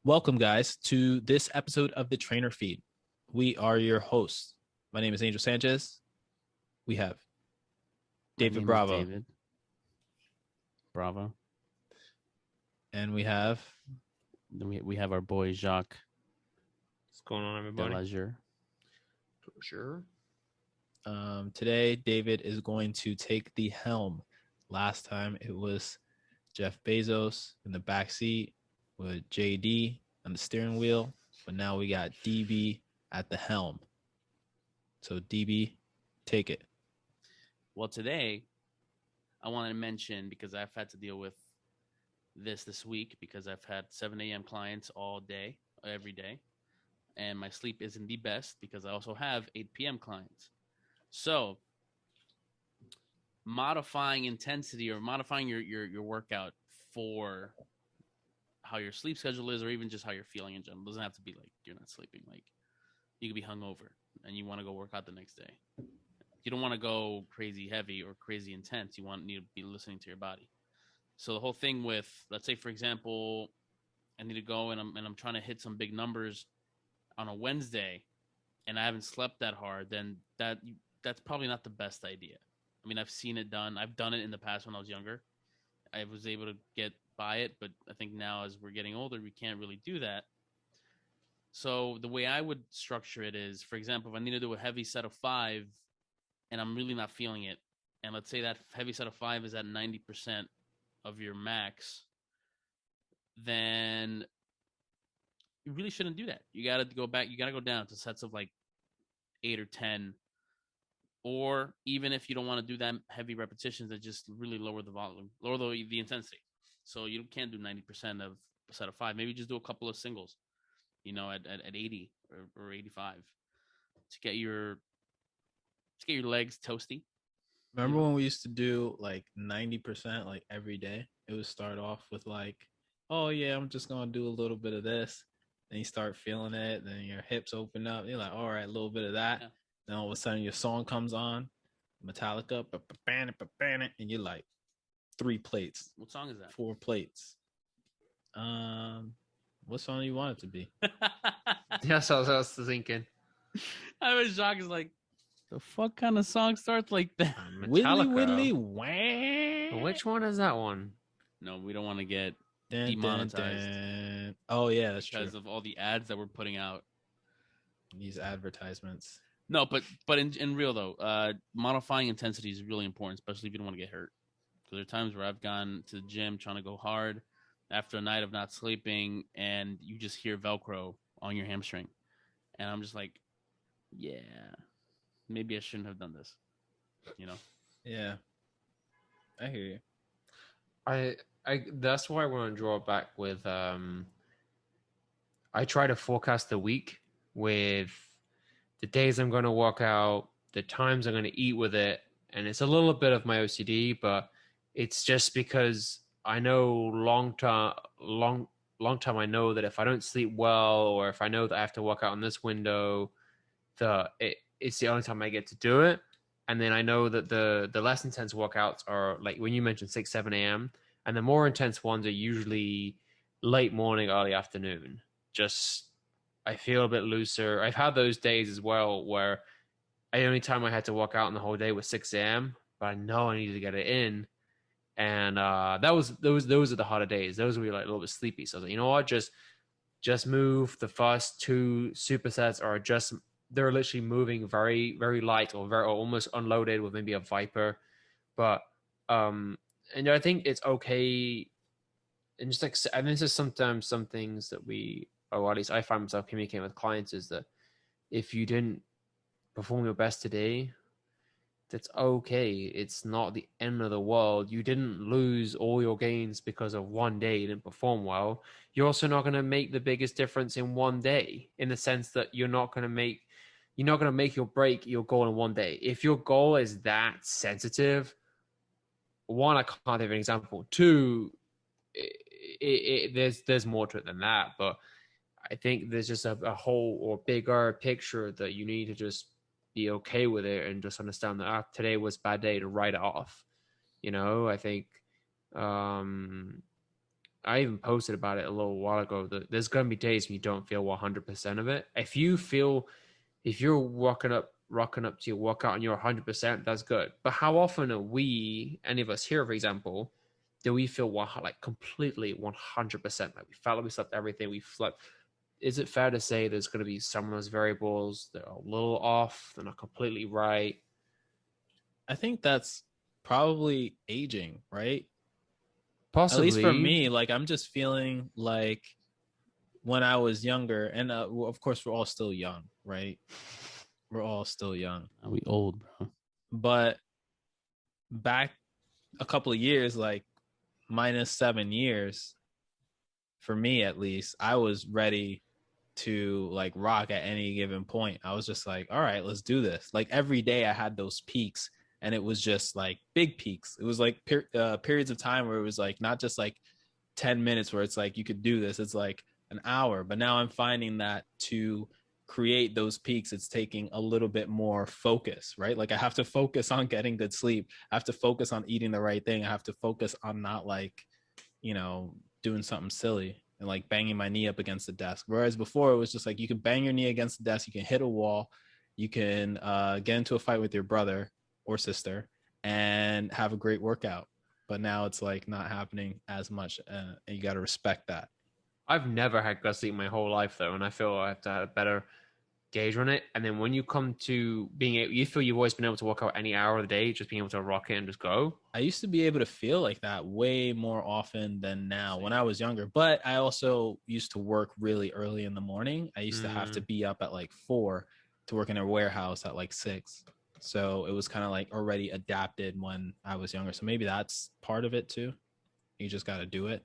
Welcome, guys, to this episode of the Trainer Feed. We are your hosts. My name is Angel Sanchez. We have David Bravo. David Bravo. And we have We have our boy Jacques What's going on, everybody? Delazure. For sure. Today, David is going to take the helm. Last time it was Jeff Bezos in the back seat with JD on the steering wheel, but now we got DB at the helm. So DB, take it. Well, today I wanted to mention, because I've had to deal with this week, because I've had 7 a.m. clients all day, every day, and my sleep isn't the best because I also have 8 p.m. clients. So modifying intensity or modifying your workout for how your sleep schedule is, or even just how you're feeling in general. It doesn't have to be like you're not sleeping. Like, you could be hungover and you want to go work out the next day. You don't want to go crazy heavy or crazy intense. You need to be listening to your body. So the whole thing with, let's say, for example, I need to go and I'm trying to hit some big numbers on a Wednesday and I haven't slept that hard, then that's probably not the best idea. I mean, I've seen it done. I've done it in the past when I was younger. I was able to get by it, but I think now as we're getting older, we can't really do that. So the way I would structure it is, for example, if I need to do a heavy set of 5 and I'm really not feeling it, and let's say that heavy set of 5 is at 90% of your max, then you really shouldn't do that. You got to go back. You got to go down to sets of like 8 or 10. Or even if you don't want to do that heavy repetitions, that just really lower the volume, lower the intensity. So you can't do 90% of a set of 5. Maybe just do a couple of singles, at 80 or 85 to get your legs toasty. Remember when we used to do like 90% like every day? It would start off with like, oh yeah, I'm just gonna do a little bit of this. Then you start feeling it, then your hips open up. You're like, all right, a little bit of that. Yeah. Then all of a sudden your song comes on, Metallica, and you're like 3 plates. What song is that? 4 plates. What song do you want it to be? That's what I was thinking. I was shocked. Is like, the fuck kind of song starts like that? Widdly wah. Which one is that one? No, we don't want to get demonetized. Dun. Oh yeah, that's because true. Of all the ads that we're putting out. These advertisements. No, but in real though, modifying intensity is really important, especially if you don't want to get hurt. Because there are times where I've gone to the gym trying to go hard after a night of not sleeping, and you just hear Velcro on your hamstring, and I'm just like, yeah, maybe I shouldn't have done this. Yeah, I hear you. I that's why I want to draw back with I try to forecast the week with the days I'm going to work out, the times I'm going to eat with it, and it's a little bit of my OCD, but it's just because I know long term I know that if I don't sleep well, or if I know that I have to work out in this window, it's the only time I get to do it. And then I know that the less intense workouts are like when you mentioned 6, 7 a.m. and the more intense ones are usually late morning, early afternoon. Just I feel a bit looser. I've had those days as well where the only time I had to work out in the whole day was 6 a.m. but I know I needed to get it in. And those are the harder days. Those were like a little bit sleepy. So I was like, you know what, just move the first 2 supersets, or just they're literally moving very, very light or almost unloaded with maybe a Viper. But and I think it's okay. And just like, and this is sometimes some things that or at least I find myself communicating with clients, is that if you didn't perform your best today, that's okay. It's not the end of the world. You didn't lose all your gains because of one day you didn't perform well. You're also not going to make the biggest difference in one day, in the sense that you're not going to make or break your goal in one day. If your goal is that sensitive, one, I can't think of an example. 2, there's more to it than that. But I think there's just a whole or bigger picture that you need to just be okay with it and just understand that today was a bad day, to write it off. I think I even posted about it a little while ago that there's going to be days when you don't feel 100% of it. If you're rocking up to your workout and you're 100%, that's good. But how often are we, any of us here, for example, do we feel like completely 100%? Like we felt like we slept everything, we slept. Is it fair to say there's going to be some of those variables that are a little off, they're not completely right? I think that's probably aging, right? At least for Possibly. me, like I'm just feeling like when I was younger, and well, of course we're all still young, right? We're all still young, Are we old, bro? but back a couple of years, like -7 years, for me at least, I was ready to like rock at any given point. I was just like, all right, let's do this. Like every day I had those peaks, and it was just like big peaks. It was like periods of time where it was like not just like 10 minutes where it's like you could do this. It's like an hour. But now I'm finding that to create those peaks, it's taking a little bit more focus, right? Like I have to focus on getting good sleep. I have to focus on eating the right thing. I have to focus on not like, doing something silly and like banging my knee up against the desk. Whereas before it was just like you can bang your knee against the desk, you can hit a wall, you can get into a fight with your brother or sister and have a great workout. But now it's like not happening as much, and you got to respect that. I've never had gut sleep my whole life though, and I feel I have to have a better gauge on it. And then when you come to being able, you feel you've always been able to work out any hour of the day, just being able to rock it and just go. I used to be able to feel like that way more often than now when I was younger. But I also used to work really early in the morning. I used to have to be up at like 4 to work in a warehouse at like 6. So it was kind of like already adapted when I was younger. So maybe that's part of it too. You just got to do it.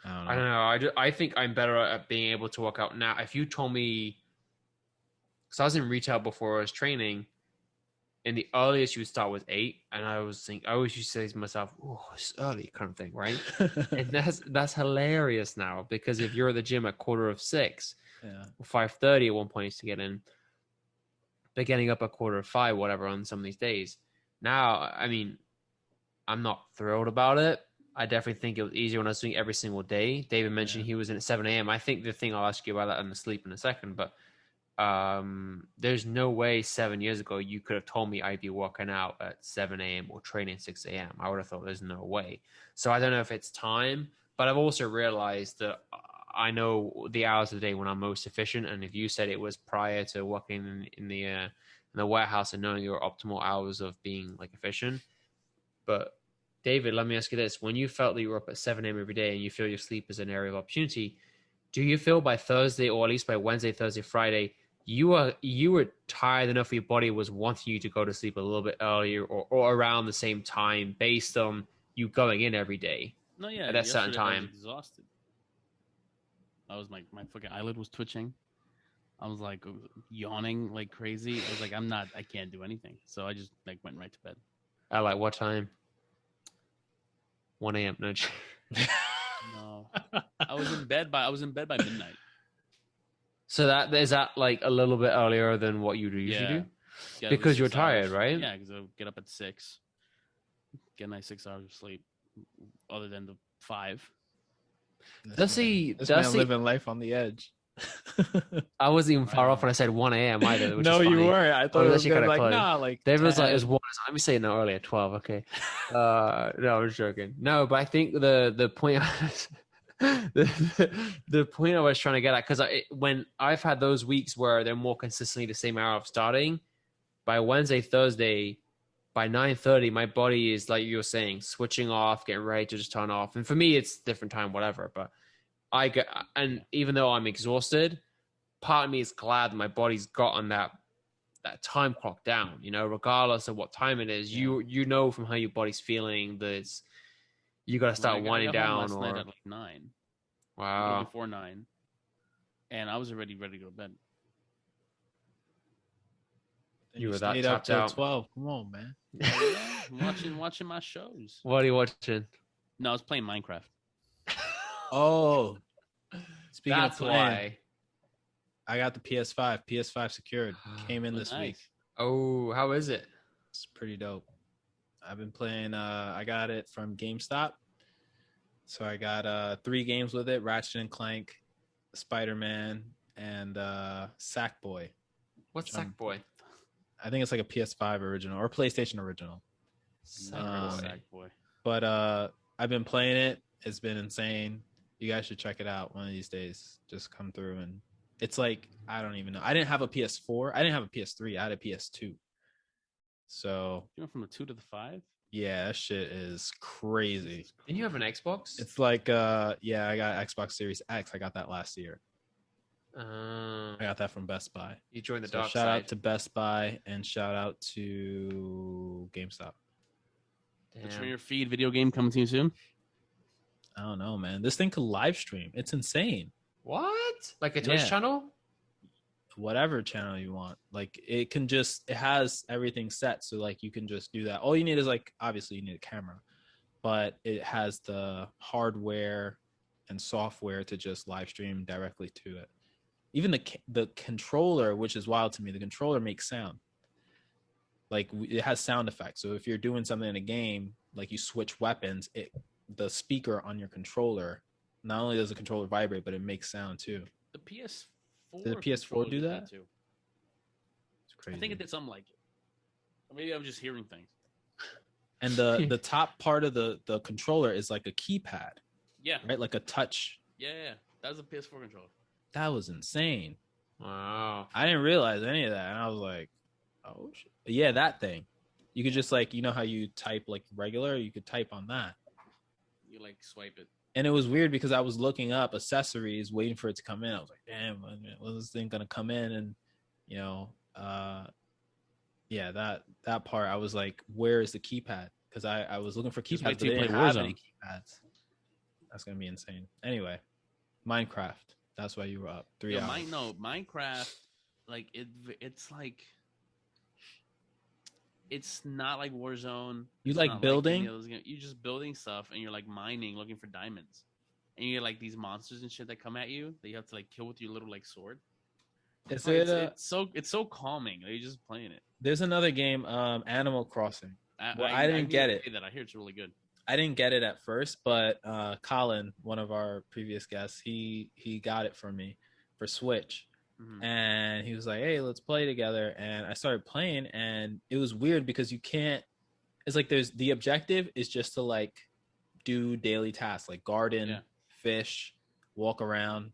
I don't know. I don't know. I think I'm better at being able to work out now. If you told me, because I was in retail before I was training, and the earliest you would start was 8, and I always used to say to myself, "Oh, it's early," kind of thing, right? And that's hilarious now because if you're at the gym at 5:45, yeah. or 5:30 at one point used to get in, but getting up at 5:45, whatever, on some of these days. Now, I mean, I'm not thrilled about it. I definitely think it was easier when I was doing it every single day. David mentioned he was in at 7 a.m. I think the thing I'll ask you about that and the sleep in a second, but there's no way 7 years ago you could have told me I'd be working out at 7 a.m. or training at 6 a.m. I would have thought there's no way. So I don't know if it's time, but I've also realized that I know the hours of the day when I'm most efficient. And if you said it was prior to working in the warehouse and knowing your optimal hours of being like efficient, but David, let me ask you this: when you felt that you were up at 7 a.m. every day and you feel your sleep is an area of opportunity, do you feel by Thursday or at least by Wednesday, Thursday, Friday, you were tired enough, your body was wanting you to go to sleep a little bit earlier or around the same time based on you going in every day No, yeah. at that certain Yesterday I was time? exhausted. I was like, my fucking eyelid was twitching. I was like yawning like crazy. I was like, I can't do anything. So I just like went right to bed. At like what time? 1 a.m. No. No, I was in bed by midnight. So that is that like a little bit earlier than what you usually do? Yeah, Because you're tired, right? Yeah, because I would get up at 6, get a nice 6 hours of sleep, other than the 5. This man living life on the edge. I wasn't even far Right off when I said 1 a.m. either, which No, is funny. you weren't. I thought it was gonna be like, close. nah, like David was like, it was 10. 1. Let me say it no earlier, 12. Okay. No, I was joking. No, but I think the point the point I was trying to get at, because when I've had those weeks where they're more consistently the same hour of starting, by Wednesday, Thursday, by 9:30, my body is like you were saying, switching off, getting ready to just turn off. And for me, it's different time, whatever. But even though I'm exhausted, part of me is glad that my body's gotten that time clock down, regardless of what time it is. You know from how your body's feeling that you got to start winding down. Last night at like 9. Wow. A little before 9, and I was already ready to go to bed. You were that up till 12. Come on, man. Yeah, watching my shows. What are you watching? No, I was playing Minecraft. Oh, speaking That's of playing, why I got the PS5. PS5 secured. Came in this week. Oh, how is it? It's pretty dope. I've been playing. I got it from GameStop So I got 3 games with it: Ratchet and Clank, Spider-Man, and Sackboy. What's which I'm- Sackboy? I think it's like a PS5 original or PlayStation original. Never heard of Um, Sackboy. But I've been playing it. It's been insane. You guys should check it out one of these days. Just come through and it's like I don't even know. I didn't have a PS4. I didn't have a PS3. I had a PS2. So You went from the 2 to the 5. yeah, that shit is crazy. Didn't you have an Xbox? It's like yeah, I got Xbox Series X. I got that last year. I got that from Best Buy. You joined the So dark shout side. out to Best Buy and shout out to GameStop. The Damn. Trainer Feed video game coming to you soon. I don't know, man. This thing could live stream. It's insane. What? Like a Twitch Yeah. channel? Whatever channel you want. Like it has everything set. So like you can just do that. All you need is like, obviously you need a camera, but it has the hardware and software to just live stream directly to it. Even the controller, which is wild to me, the controller makes sound. Like it has sound effects. So if you're doing something in a game, like you switch weapons, the speaker on your controller, not only does the controller vibrate, but it makes sound too. The PS4. Did the PS4 controller do did that? too? It's crazy. I think it did something like it. Or maybe I'm just hearing things. And the top part of the controller is like a keypad, Yeah. right? Like a touch. Yeah. That was a PS4 controller. That was insane. Wow. I didn't realize any of that. And I was like, oh, shit. Yeah, that thing. You could just like, you know how you type like regular? You could type on that. You like swipe it. And it was weird because I was looking up accessories, waiting for it to come in. I was like, damn, when is this thing going to come in? And, you know, yeah, that part, I was like, where is the keypad? Because I was looking for Just keypads, wait but till they you didn't play have Warzone. any keypads. That's going to be insane. Anyway, Minecraft. That's why you were up 3 Yeah, hours. Minecraft, like it's like it's not like Warzone. You It's like not building? any of those games. You're just building stuff and you're like mining, looking for diamonds, and you get like these monsters and shit that come at you that you have to like kill with your little like sword. Is Oh, it, it's so calming. Like, you're just playing it. there's another game, Animal Crossing. Well, I didn't need get to it. play that. I hear it's really good. I didn't get it at first, but Colin, one of our previous guests, he got it for me for Switch. Mhm. And he was like, hey, let's play together. And I started playing, and it was weird because you can't, it's like there's the objective is just to like do daily tasks like garden, Yeah. fish, walk around,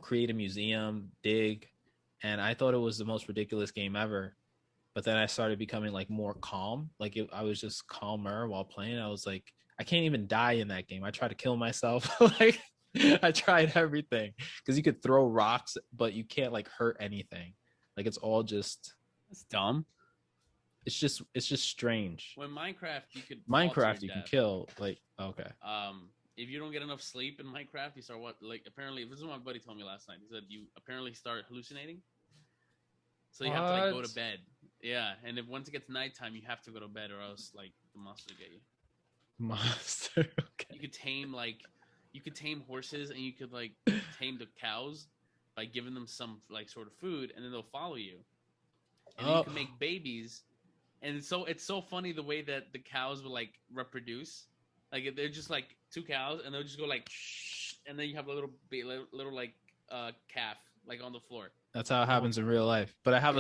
create a museum, dig. And I thought it was the most ridiculous game ever. But then I started becoming like more calm. Like I was just calmer while playing. I was like, I can't even die in that game. I tried to kill myself. Like I tried everything because you could throw rocks, but you can't like hurt anything. Like it's all just, That's dumb. it's just strange. When Minecraft, you could fall to Minecraft, your you can death. kill. Like okay, If you don't get enough sleep in Minecraft, you start apparently this is what my buddy told me last night. He said you apparently start hallucinating. So you have to like go to What? bed. Yeah, and if once it gets nighttime, you have to go to bed, or else like the monster will get you. monster. Okay, You could tame horses, and you could like tame the cows by giving them some like sort of food, and then they'll follow you. And then you can make babies, and it's so funny the way that the cows will like reproduce. Like they're just like 2 cows, and they'll just go like, shh, and then you have a little like calf like on the floor. that's how it happens in real life. But I have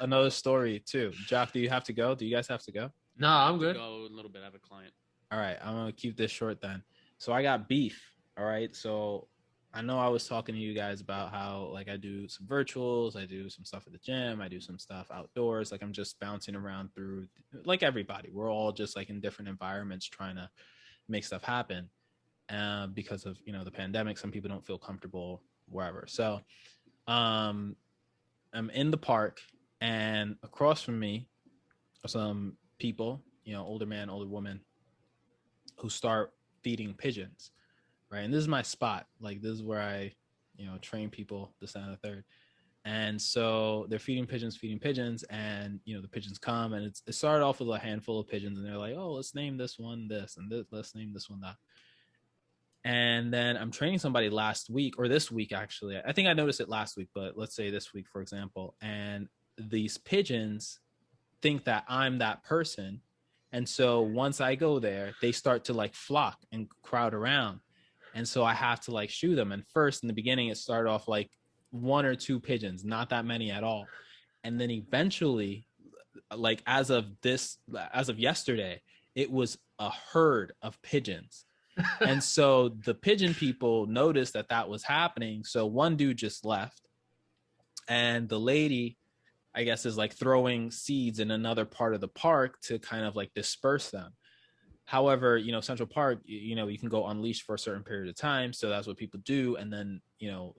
another story too. Jock, do you have to go? Do you guys have to go? No, I I'm have to good. Go a little bit. I have a client. All right, I'm gonna keep this short then. So I got beef. All right, so I know I was talking to you guys about how like I do some virtuals, I do some stuff at the gym, I do some stuff outdoors. Like I'm just bouncing around through, like everybody. We're all just like in different environments trying to make stuff happen. Because of the pandemic, some people don't feel comfortable wherever. So, I'm in the park, and across from me are some people, older man, older woman, who start feeding pigeons, right? And this is my spot. Like this is where I, train people, this and the third. And so they're feeding pigeons, and the pigeons come, and it started off with a handful of pigeons, and they're like, oh, let's name this one this, and let's name this one that. And then I'm training somebody last week, or this week actually. I think I noticed it last week, but let's say this week, for example. And these pigeons think that I'm that person, And so once I go there, they start to like flock and crowd around. And so I have to like shoo them. And first in the beginning, it started off like 1 or 2 pigeons, not that many at all. And then eventually, like as of yesterday, it was a herd of pigeons. And so the pigeon people noticed that that was happening. So one dude just left, and the lady, I guess, is like throwing seeds in another part of the park to kind of like disperse them. However, Central Park, you can go unleashed for a certain period of time. So that's what people do. And then,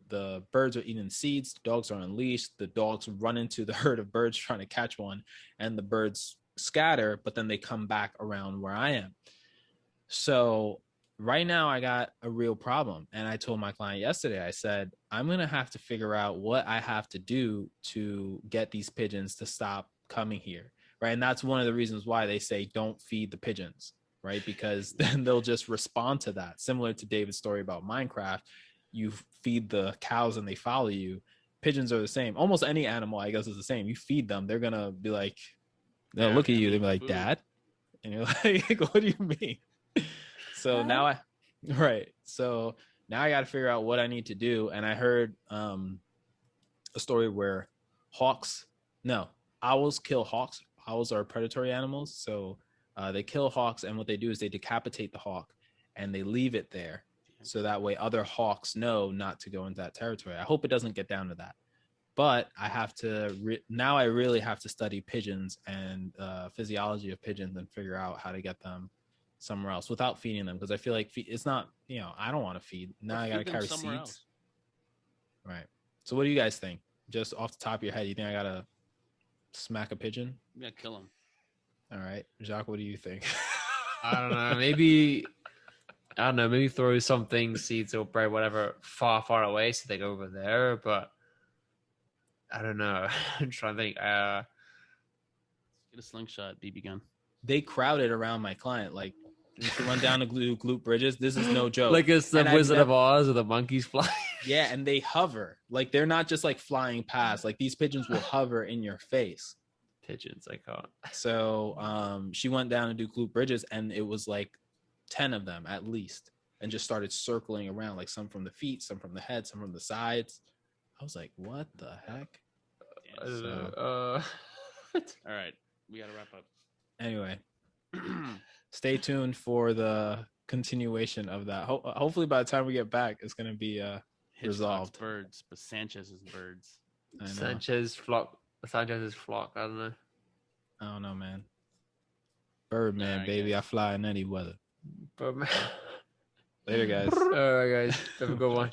the birds are eating seeds, the dogs are unleashed, the dogs run into the herd of birds trying to catch one, and the birds scatter, but then they come back around where I am. So right now I got a real problem. And I told my client yesterday, I said, I'm going to have to figure out what I have to do to get these pigeons to stop coming here. Right. And that's one of the reasons why they say don't feed the pigeons. Right. Because then they'll just respond to that. Similar to David's story about Minecraft, you feed the cows and they follow you. Pigeons are the same. Almost any animal, I guess, is the same. You feed them, they're going to be like, they'll look at you. They'll be like, Dad. And you're like, what do you mean? So now So now I got to figure out what I need to do. And I heard a story where owls kill hawks. Owls are predatory animals. So they kill hawks. And what they do is they decapitate the hawk and they leave it there. So that way other hawks know not to go into that territory. I hope it doesn't get down to that. But I have to now I really have to study pigeons and physiology of pigeons and figure out how to get them somewhere else without feeding them, because I feel like it's not, I don't want to feed. Now I got to carry seeds. Else. Right. So what do you guys think? Just off the top of your head, you think I got to smack a pigeon? Yeah, kill him. All right. Jacques, what do you think? I don't know. Maybe throw something, seeds or bread, whatever, far, far away so they go over there. But I don't know. I'm trying to think. Get a slingshot BB gun. They crowded around my client. Like, you can run down the Gloop bridges. This is no joke. Like it's the Wizard of Oz or the monkeys fly. Yeah, and they hover. Like, they're not just like flying past. Like, these pigeons will hover in your face. Pigeons, I can't. So she went down to do Gloop bridges, and it was like 10 of them at least, and just started circling around, like some from the feet, some from the head, some from the sides. I was like, what the heck? I don't know. All right, we gotta wrap up. Anyway, stay tuned for the continuation of that. Hopefully by the time we get back, it's going to be resolved. Birds, but Sanchez's birds. Sanchez's flock. I don't know, man. Birdman, right, baby. Guys. I fly in any weather. Birdman. Later, guys. All right, guys. Have a good one.